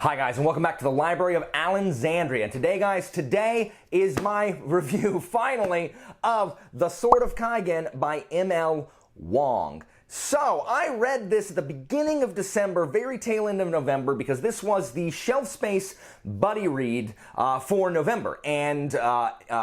Hi guys, and welcome back to the Library of Alexandria. And today guys, today is my review, finally, of The Sword of Kaigen by M.L. Wang. So, I read this at the beginning of December, very tail end of November, because this was the Shelf Space buddy read for November. And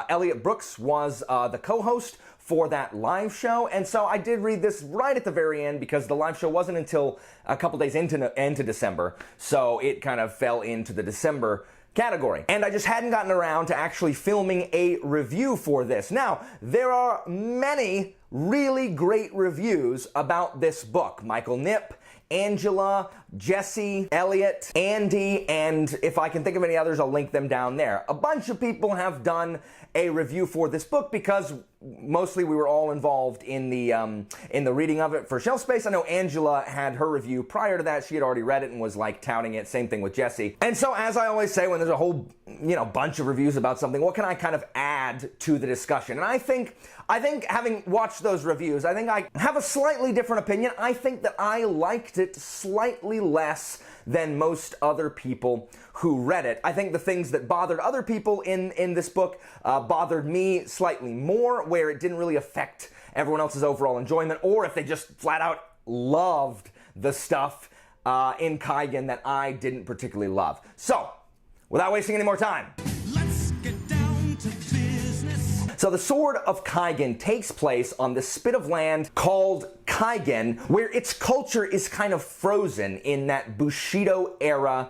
Elliot Brooks was the co-host for that live show, and so I did read this right at the very end because the live show wasn't until a couple days into December, so it kind of fell into the December category. And I just hadn't gotten around to actually filming a review for this. Now, there are many really great reviews about this book. Michael Nip, Angela, Jesse, Elliot, Andy, and if I can think of any others, I'll link them down there. A bunch of people have done a review for this book because mostly we were all involved in the reading of it for Shelf Space. I know Angela had her review prior to that. She had already read it and was like touting it. Same thing with Jesse. And so as I always say, when there's a whole bunch of reviews about something, what can I kind of add to the discussion? And I think having watched those reviews, I think I have a slightly different opinion. I think that I liked it slightly less than most other people who read it. I think the things that bothered other people in this book bothered me slightly more, where it didn't really affect everyone else's overall enjoyment, or if they just flat out loved the stuff in Kaigen that I didn't particularly love. So, without wasting any more time, let's get down to business. So the Sword of Kaigen takes place on this spit of land called Kaigen, where its culture is kind of frozen in that Bushido era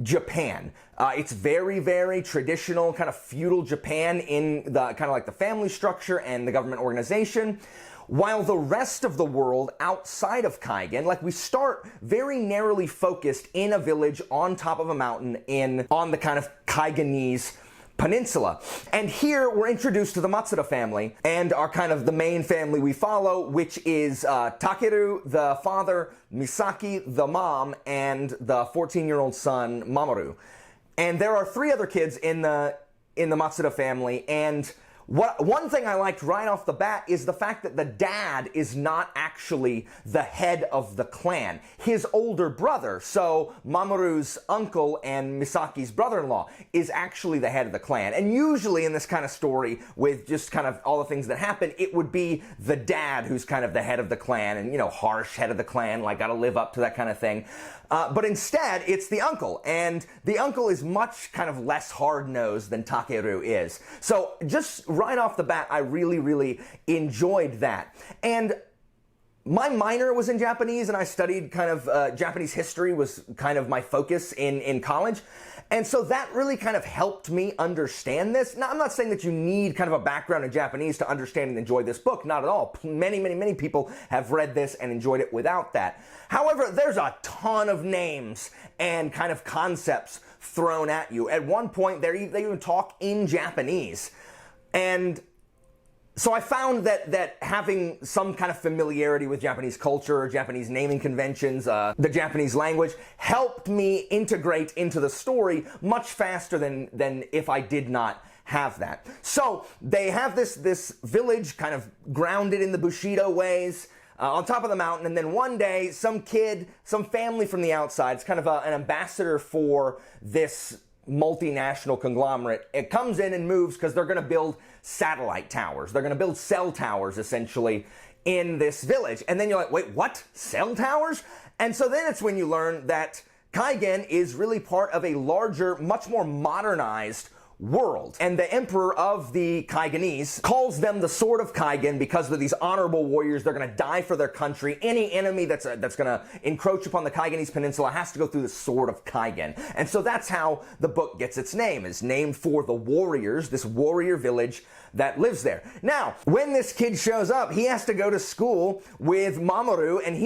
Japan. It's very, very traditional, kind of feudal Japan in the kind of like the family structure and the government organization. While the rest of the world outside of Kaigen, like we start very narrowly focused in a village on top of a mountain on the kind of Kaigenese peninsula. And here we're introduced to the Matsuda family and are kind of the main family we follow, which is Takeru, the father, Misaki, the mom, and the 14-year-old son, Mamoru. And there are three other kids in the Matsuda family, and one thing I liked right off the bat is the fact that the dad is not actually the head of the clan. His older brother, so Mamoru's uncle and Misaki's brother-in-law, is actually the head of the clan. And usually in this kind of story, with just kind of all the things that happen, it would be the dad who's kind of the head of the clan, and harsh head of the clan, like gotta live up to that kind of thing. But instead, it's the uncle, and the uncle is much kind of less hard-nosed than Takeru is. So just right off the bat, I really, really enjoyed that. And my minor was in Japanese, and I studied kind of Japanese history was kind of my focus in college. And so that really kind of helped me understand this. Now, I'm not saying that you need kind of a background in Japanese to understand and enjoy this book. Not at all. Many, many, many people have read this and enjoyed it without that. However, there's a ton of names and kind of concepts thrown at you. At one point, they even talk in Japanese. And so I found that having some kind of familiarity with Japanese culture, Japanese naming conventions, the Japanese language, helped me integrate into the story much faster than if I did not have that. So they have this village kind of grounded in the Bushido ways, on top of the mountain, and then one day some family from the outside, it's kind of an ambassador for this multinational conglomerate, it comes in and moves because they're going to build satellite towers. They're going to build cell towers, essentially, in this village. And then you're like, wait, what? Cell towers? And so then it's when you learn that Kaigen is really part of a larger, much more modernized world. And the emperor of the Kaigenese calls them the Sword of Kaigen because they're these honorable warriors. They're going to die for their country. Any enemy that's going to encroach upon the Kaigenese peninsula has to go through the Sword of Kaigen. And so that's how the book gets its name. It's named for the warriors, this warrior village that lives there. Now, when this kid shows up, he has to go to school with Mamoru, and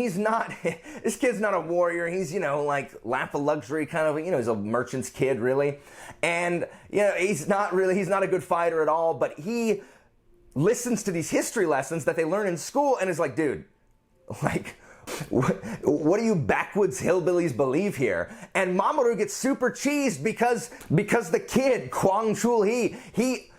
this kid's not a warrior. He's, like lap of luxury kind of, he's a merchant's kid, really. And, he's not a good fighter at all, but he listens to these history lessons that they learn in school and is like, dude, like, what do you backwoods hillbillies believe here? And Mamoru gets super cheesed because the kid, Kwang Chul-hee, he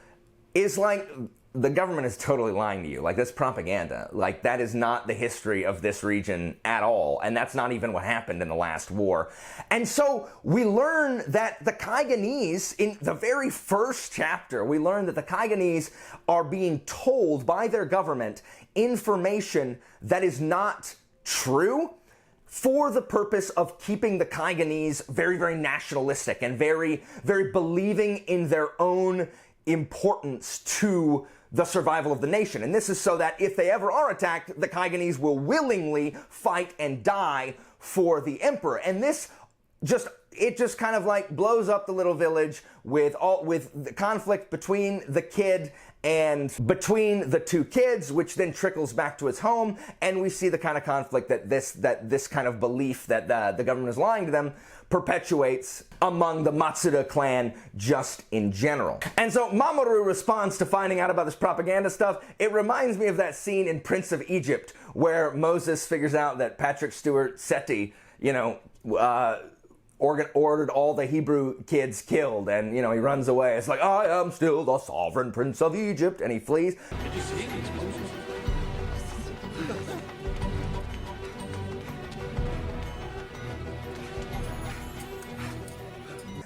is like the government is totally lying to you. Like, that's propaganda. Like, that is not the history of this region at all, and that's not even what happened in the last war. And so we learn that the Kaigenese, in the very first chapter, we learn that the Kaigenese are being told by their government information that is not true, for the purpose of keeping the Kaigenese very, very nationalistic and very, very believing in their own importance to the survival of the nation. And this is so that if they ever are attacked, the Kaigenese will willingly fight and die for the emperor. And this just kind of like blows up the little village with the conflict between the kid and between the two kids, which then trickles back to his home, and we see the kind of conflict that this kind of belief that the government is lying to them perpetuates among the Matsuda clan just in general. And so Mamoru responds to finding out about this propaganda stuff. It reminds me of that scene in Prince of Egypt where Moses figures out that Patrick Stewart Seti, ordered all the Hebrew kids killed, and he runs away. It's like, I am still the sovereign prince of Egypt, and he flees. Did you see the explosion?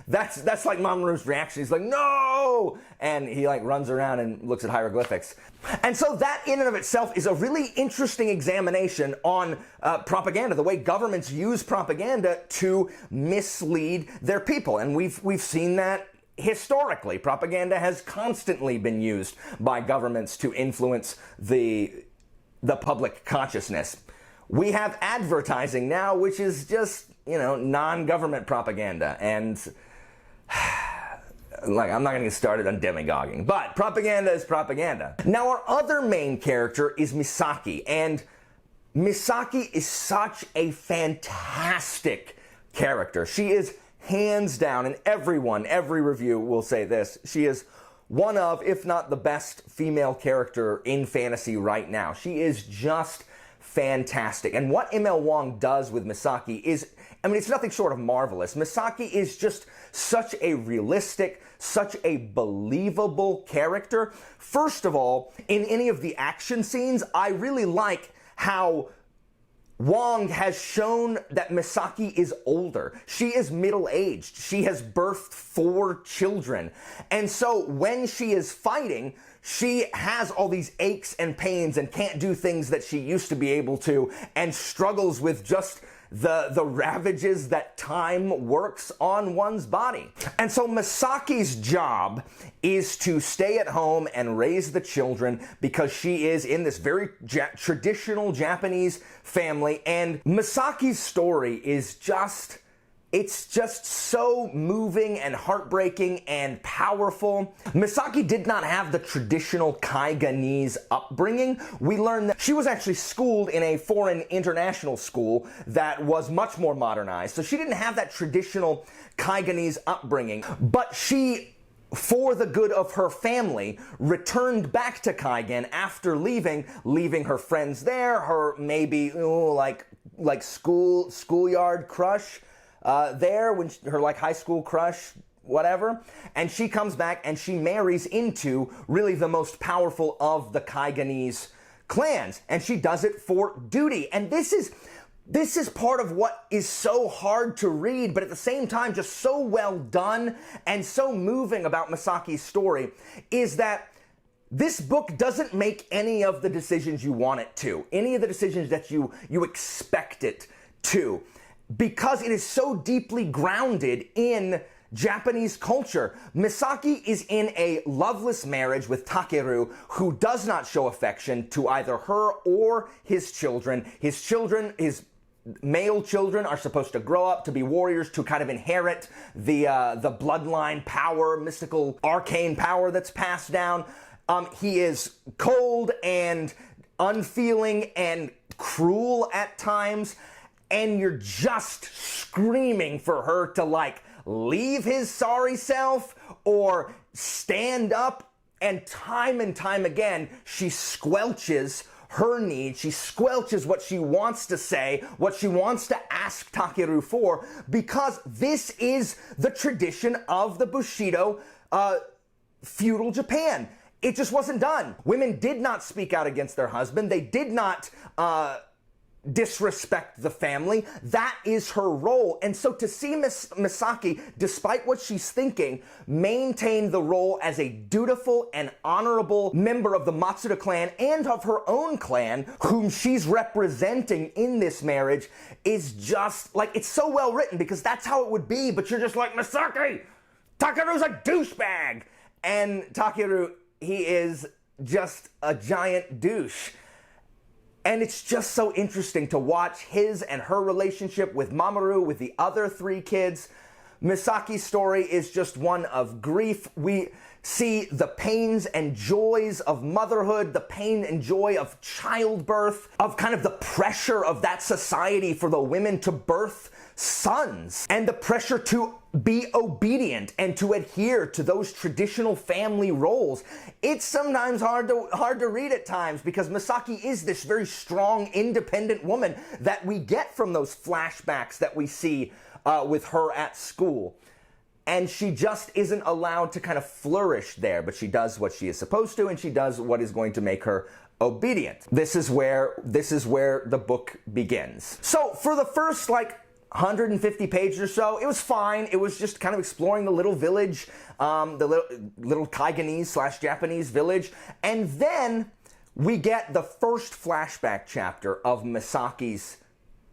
That's like Mamoru's reaction. He's like, no! And he like runs around and looks at hieroglyphics. And so that in and of itself is a really interesting examination on propaganda, the way governments use propaganda to mislead their people. And we've seen that historically. Propaganda has constantly been used by governments to influence the public consciousness. We have advertising now, which is just, non-government propaganda. And like, I'm not going to get started on demagoguing, but propaganda is propaganda. Now, our other main character is Misaki, and Misaki is such a fantastic character. She is hands down, and every review will say this, she is one of, if not the best female character in fantasy right now. She is just fantastic. And what ML Wang does with Misaki is, it's nothing short of marvelous. Misaki is just such a realistic, such a believable character. First of all, in any of the action scenes, I really like how Wang has shown that Misaki is older. She is middle-aged. She has birthed 4 children. And so when she is fighting, she has all these aches and pains and can't do things that she used to be able to, and struggles with just the ravages that time works on one's body. And so Misaki's job is to stay at home and raise the children because she is in this very traditional Japanese family. And Misaki's story is just, it's just so moving and heartbreaking and powerful. Misaki did not have the traditional Kaigenese upbringing. We learned that she was actually schooled in a foreign international school that was much more modernized. So she didn't have that traditional Kaigenese upbringing, but she, for the good of her family, returned back to Kaigen after leaving her friends there, her maybe like schoolyard crush there, when her like high school crush, whatever, and she comes back and she marries into really the most powerful of the Kaigenese clans, and she does it for duty. And this is part of what is so hard to read, but at the same time just so well done and so moving about Misaki's story, is that this book doesn't make any of the decisions you want it to, any of the decisions that you expect it to, because it is so deeply grounded in Japanese culture. Misaki is in a loveless marriage with Takeru, who does not show affection to either her or his children. His male children are supposed to grow up to be warriors, to kind of inherit the bloodline power, mystical arcane power that's passed down. He is cold and unfeeling and cruel at times, and you're just screaming for her to like leave his sorry self or stand up. And time again, she squelches her needs. She squelches what she wants to say, what she wants to ask Takeru for, because this is the tradition of the Bushido feudal Japan. it just wasn't done. Women did not speak out against their husband. They did not disrespect the family. That is her role. And so to see Misaki, despite what she's thinking, maintain the role as a dutiful and honorable member of the Matsuda clan and of her own clan, whom she's representing in this marriage, is just like, it's so well written because that's how it would be, but you're just like, Misaki, Takeru's a douchebag. And Takeru, he is just a giant douche. And it's just so interesting to watch his and her relationship with Mamoru, with the other three kids. Misaki's story is just one of grief. We see the pains and joys of motherhood, the pain and joy of childbirth, of kind of the pressure of that society for the women to birth sons, and the pressure to be obedient and to adhere to those traditional family roles. It's sometimes hard to read at times because Misaki is this very strong, independent woman that we get from those flashbacks that we see with her at school. And she just isn't allowed to kind of flourish there, but she does what she is supposed to, and she does what is going to make her obedient. This is where the book begins. So for the first 150 pages or so, it was fine. It was just kind of exploring the little village, the little Kaigenese / Japanese village. And then we get the first flashback chapter of Misaki's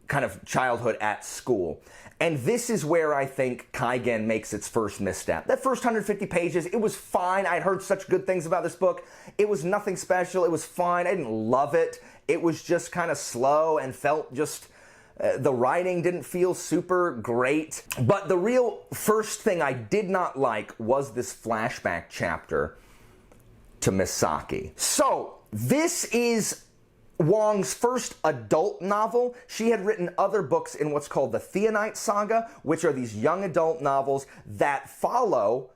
kind of childhood at school. And this is where I think Kaigen makes its first misstep. That first 150 pages, it was fine. I'd heard such good things about this book. It was nothing special. It was fine. I didn't love it. It was just kind of slow and felt just... the writing didn't feel super great. But the real first thing I did not like was this flashback chapter to Misaki. So, this is Wang's first adult novel. She had written other books in what's called the Theonite Saga, which are these young adult novels that follow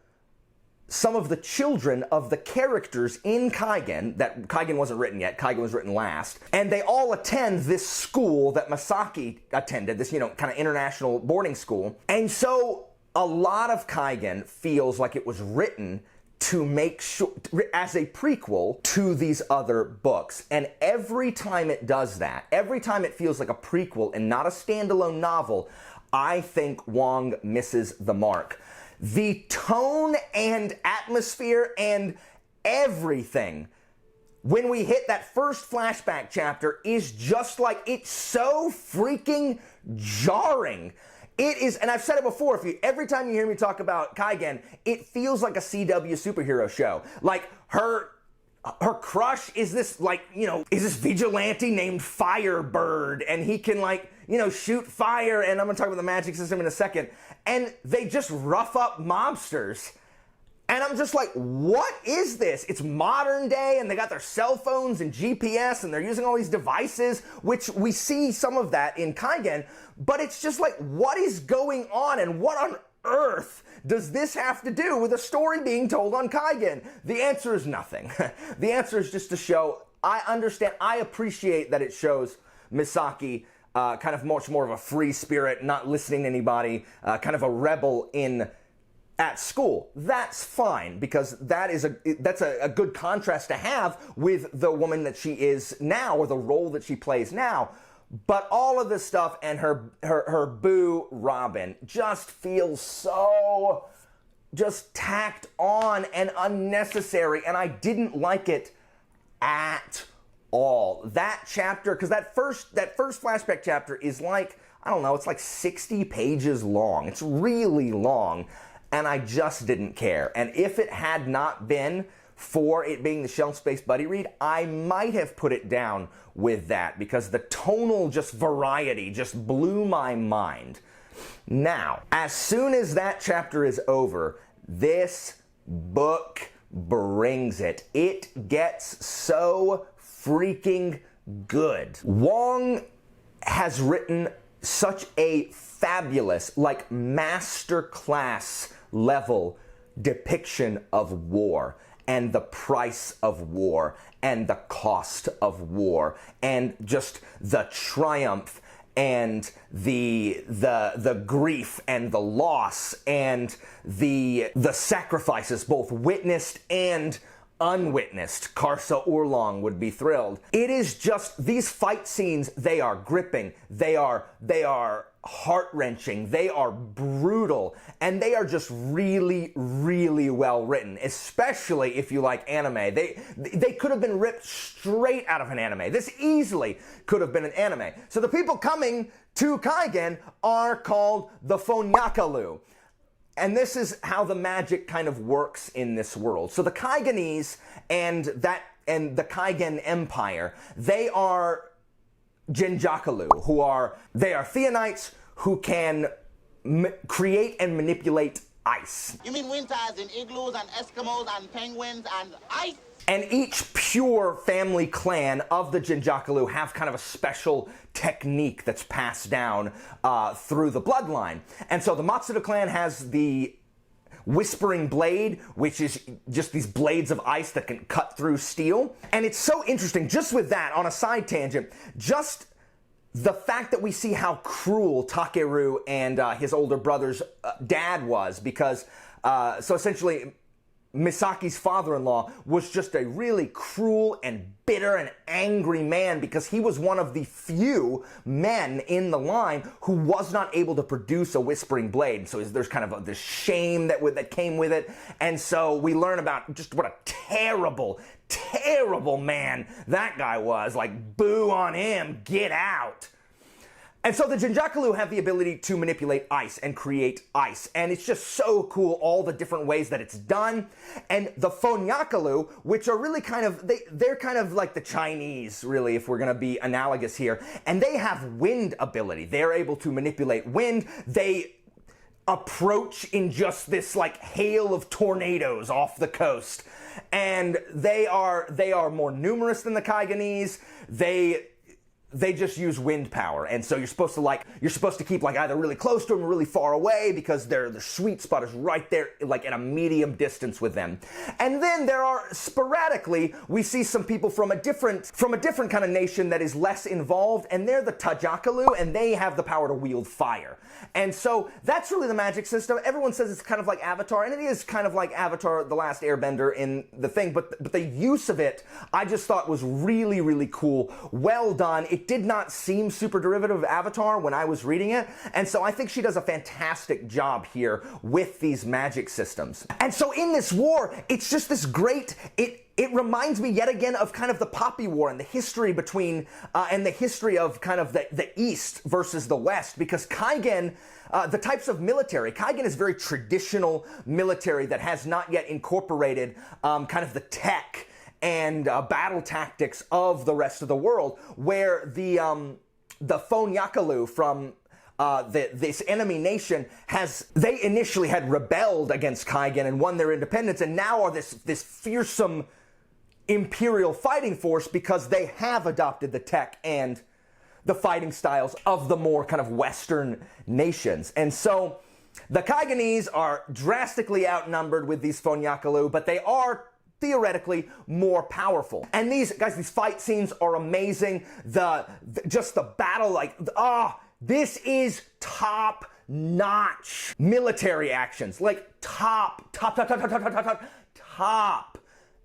some of the children of the characters in Kaigen. That Kaigen wasn't written yet, Kaigen was written last, and they all attend this school that Misaki attended, this, kind of international boarding school. And so a lot of Kaigen feels like it was written to make sure, as a prequel to these other books. And every time it does that, every time it feels like a prequel and not a standalone novel, I think Wang misses the mark. The tone and atmosphere and everything when we hit that first flashback chapter is just like, it's so freaking jarring. It is, and I've said it before, every time you hear me talk about Kaigen, it feels like a CW superhero show. Like, her crush is this, is this vigilante named Firebird, and he can, shoot fire, and I'm gonna talk about the magic system in a second, and they just rough up mobsters. And I'm just like, what is this? It's modern day, and they got their cell phones and GPS, and they're using all these devices, which we see some of that in Kaigen, but it's just like, what is going on, and what on earth does this have to do with a story being told on Kaigen? The answer is nothing. The answer is just to show, I appreciate that it shows Misaki kind of much more of a free spirit, not listening to anybody, kind of a rebel at school. That's fine, because that's a good contrast to have with the woman that she is now, or the role that she plays now. But all of this stuff and her boo Robin just feels so just tacked on and unnecessary, and I didn't like it at all. That chapter, because that first flashback chapter is it's like 60 pages long. It's really long, and I just didn't care. And if it had not been for it being the shelf space buddy read, I might have put it down with that, because the tonal variety just blew my mind. Now, as soon as that chapter is over, this book brings it. It gets so freaking good. Wang has written such a fabulous, masterclass level depiction of war, and the price of war, and the cost of war, and just the triumph, and the grief, and the loss, and the sacrifices, both witnessed and unwitnessed. Karsa Oolong would be thrilled. It is just, these fight scenes, they are gripping, they are heart-wrenching, they are brutal, and they are just really, really well written, especially if you like anime. They could have been ripped straight out of an anime. This easily could have been an anime. So the people coming to Kaigen are called the Phonyakalu. And this is how the magic kind of works in this world. So the Kaigenese and the Kaigen Empire, they are Jinjakalu, they are Theonites who can create and manipulate ice. You mean winters in igloos and Eskimos and penguins and ice? And each pure family clan of the Jinjakalu have kind of a special technique that's passed down through the bloodline. And so the Matsuda clan has the Whispering Blade, which is just these blades of ice that can cut through steel. And it's so interesting, just with that, on a side tangent, just the fact that we see how cruel Takeru and his older brother's dad was, because, so essentially, Misaki's father-in-law was just a really cruel and bitter and angry man because he was one of the few men in the line who was not able to produce a Whispering Blade. So there's kind of this shame that came with it. And so we learn about just what a terrible, terrible man that guy was. Like, boo on him, get out. And so the Jinjakalu have the ability to manipulate ice and create ice. And it's just so cool, all the different ways that it's done. And the Phonyakalu, which are really kind of, they're kind of like the Chinese, really, if we're going to be analogous here. And they have wind ability. They're able to manipulate wind. They approach in just this like hail of tornadoes off the coast. And they are more numerous than the Kaigenese. They just use wind power, and so you're supposed to keep like either really close to them or really far away because the sweet spot is right there, like at a medium distance with them. And then there are sporadically we see some people from a different kind of nation that is less involved, and they're the Tajakalu, and they have the power to wield fire. And so that's really the magic system. Everyone says it's kind of like Avatar, and it is kind of like Avatar: The Last Airbender in the thing, but the use of it I just thought was really, really cool. Well done. It did not seem super derivative of Avatar when I was reading it, and so I think she does a fantastic job here with these magic systems. And so in this war, it's just this great, it reminds me yet again of kind of the Poppy War and the history between, and the history of kind of the East versus the West, because Kaigen, the types of military, Kaigen is very traditional military that has not yet incorporated kind of the tech and battle tactics of the rest of the world, where the Phonyakalu from this enemy nation they initially had rebelled against Kaigen and won their independence, and now are this fearsome imperial fighting force because they have adopted the tech and the fighting styles of the more kind of Western nations. And so the Kaigenese are drastically outnumbered with these Phonyakalu, but they are theoretically more powerful. And these fight scenes are amazing. Just the battle, like, this is top-notch military actions. Like, top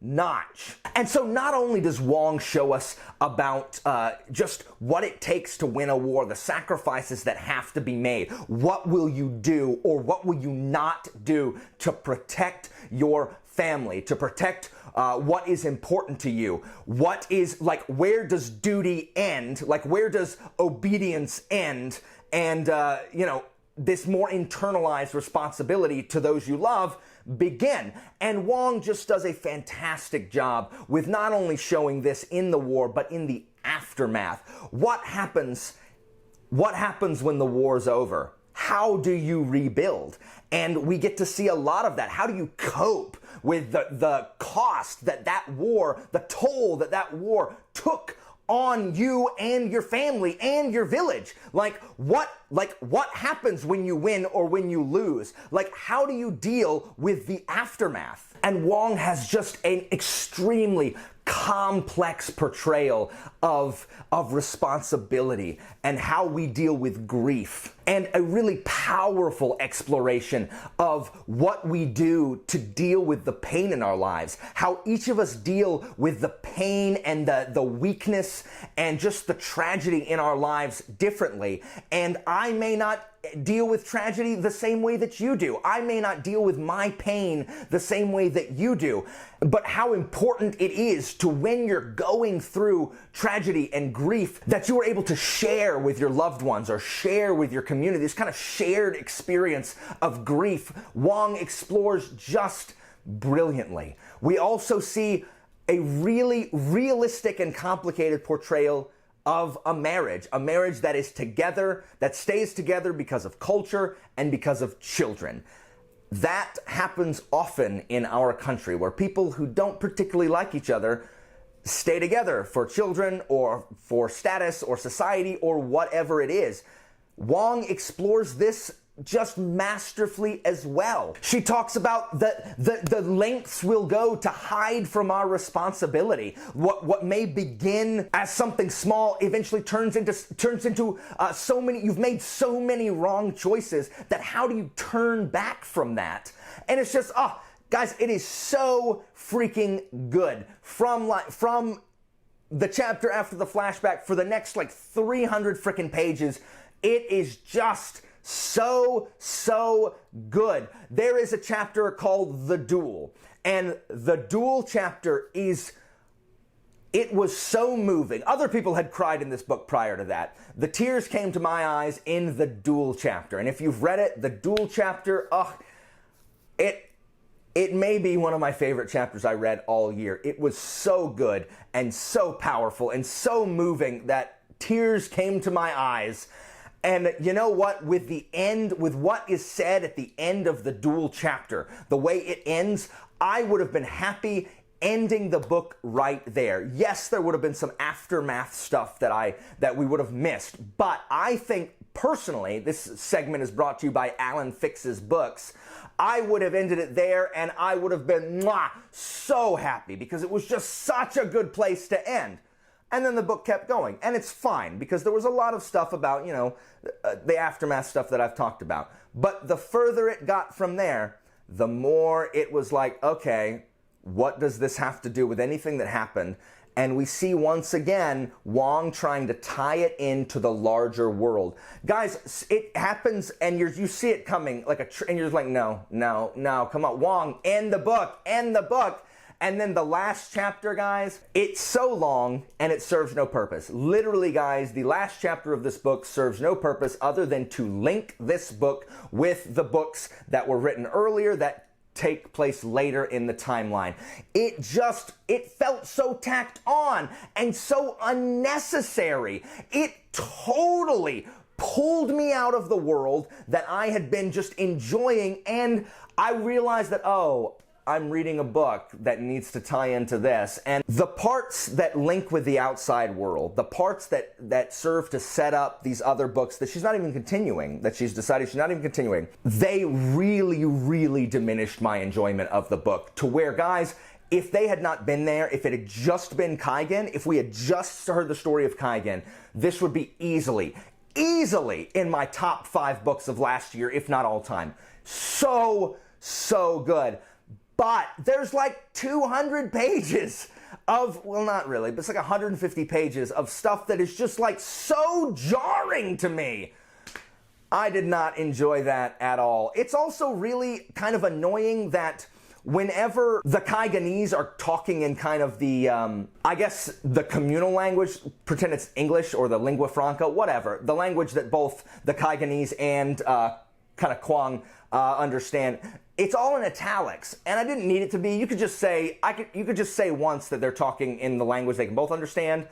notch. And so not only does Wang show us about just what it takes to win a war, the sacrifices that have to be made, what will you do or what will you not do to protect your family, to protect what is important to you, what is, like, where does duty end, like, where does obedience end, and, this more internalized responsibility to those you love begin. And Wang just does a fantastic job with not only showing this in the war, but in the aftermath. What happens when the war's over? How do you rebuild? And we get to see a lot of that. How do you cope with the cost that war, the toll that war took on you and your family and your village? Like what happens when you win or when you lose? Like, how do you deal with the aftermath? And Wang has just an extremely complex portrayal of responsibility and how we deal with grief, and a really powerful exploration of what we do to deal with the pain in our lives, how each of us deal with the pain and the weakness and just the tragedy in our lives differently. And I may not deal with tragedy the same way that you do. I may not deal with my pain the same way that you do. But how important it is to, when you're going through tragedy and grief, that you are able to share with your loved ones or share with your community, this kind of shared experience of grief. Wang explores just brilliantly. We also see a really realistic and complicated portrayal of a marriage that is together, that stays together because of culture and because of children. That happens often in our country, where people who don't particularly like each other stay together for children or for status or society or whatever it is. Wang explores this just masterfully as well. She talks about the lengths we'll go to hide from our responsibility. What may begin as something small eventually turns into so many. You've made so many wrong choices that how do you turn back from that? And it's just, guys, it is so freaking good. From the chapter after the flashback for the next 300 freaking pages, it is just so good. There is a chapter called The Duel, and the Duel chapter it was so moving. Other people had cried in this book prior to that. The tears came to my eyes in the Duel chapter, and if you've read it, the Duel chapter, it may be one of my favorite chapters I read all year. It was so good and so powerful and so moving that tears came to my eyes. And you know what? With what is said at the end of the Duel chapter, the way it ends, I would have been happy ending the book right there. Yes, there would have been some aftermath stuff that we would have missed, but I think personally, this segment is brought to you by Alan Fix's books. I would have ended it there, and I would have been so happy, because it was just such a good place to end. And then the book kept going, and it's fine, because there was a lot of stuff about, the aftermath stuff that I've talked about. But the further it got from there, the more it was like, okay, what does this have to do with anything that happened? And we see once again Wang trying to tie it into the larger world. Guys, it happens, and you see it coming and you're just like, no, come on, Wang, end the book. And then the last chapter, guys, it's so long and it serves no purpose. Literally, guys, the last chapter of this book serves no purpose other than to link this book with the books that were written earlier that take place later in the timeline. It felt so tacked on and so unnecessary. It totally pulled me out of the world that I had been just enjoying, and I realized that, I'm reading a book that needs to tie into this. And the parts that link with the outside world, the parts that serve to set up these other books that she's not even continuing, that she's decided she's not even continuing, they really diminished my enjoyment of the book, to where, guys, if they had not been there, if it had just been Kaigen, if we had just heard the story of Kaigen, this would be easily in my top 5 books of last year, if not all time. So good. But there's 200 pages of, well, not really, but it's 150 pages of stuff that is just so jarring to me. I did not enjoy that at all. It's also really kind of annoying that whenever the Kaigenese are talking in kind of the, I guess, the communal language, pretend it's English or the lingua franca, whatever, the language that both the Kaigenese and kind of Kwang understand, it's all in italics, and I didn't need it to be. You could just say, you could just say once that they're talking in the language they can both understand,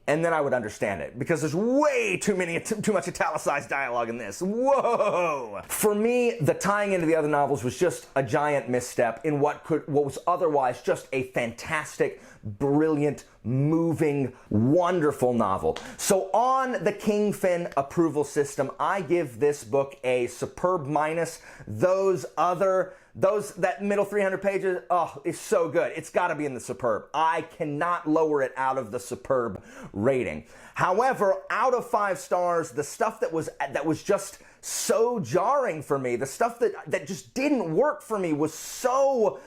and then I would understand it, because there's way too much italicized dialogue in this. Whoa! For me, the tying into the other novels was just a giant misstep in what was otherwise just a fantastic, brilliant moving, wonderful novel. So on the Kingfin approval system, I give this book a superb minus. That middle 300 pages, oh, it's so good. It's got to be in the superb. I cannot lower it out of the superb rating. However, out of 5 stars, the stuff that was just so jarring for me, the stuff that just didn't work for me was so,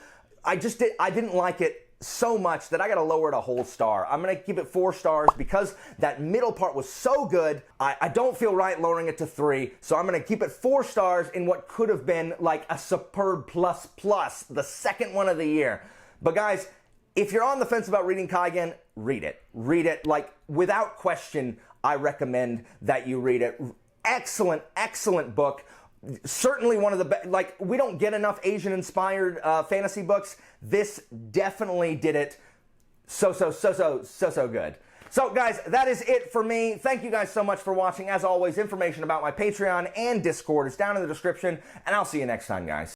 I didn't like it so much that I gotta lower it a whole star. I'm gonna keep it 4 stars because that middle part was so good. I don't feel right lowering it to 3, so I'm gonna keep it 4 stars in what could have been like a superb plus, the second one of the year. But guys, if you're on the fence about reading Kaigen, read it. Read it, like, without question, I recommend that you read it. Excellent, excellent book. Certainly one of the best. Like, we don't get enough Asian-inspired fantasy books. This definitely did it so good. So, guys, that is it for me. Thank you guys so much for watching. As always, information about my Patreon and Discord is down in the description, and I'll see you next time, guys.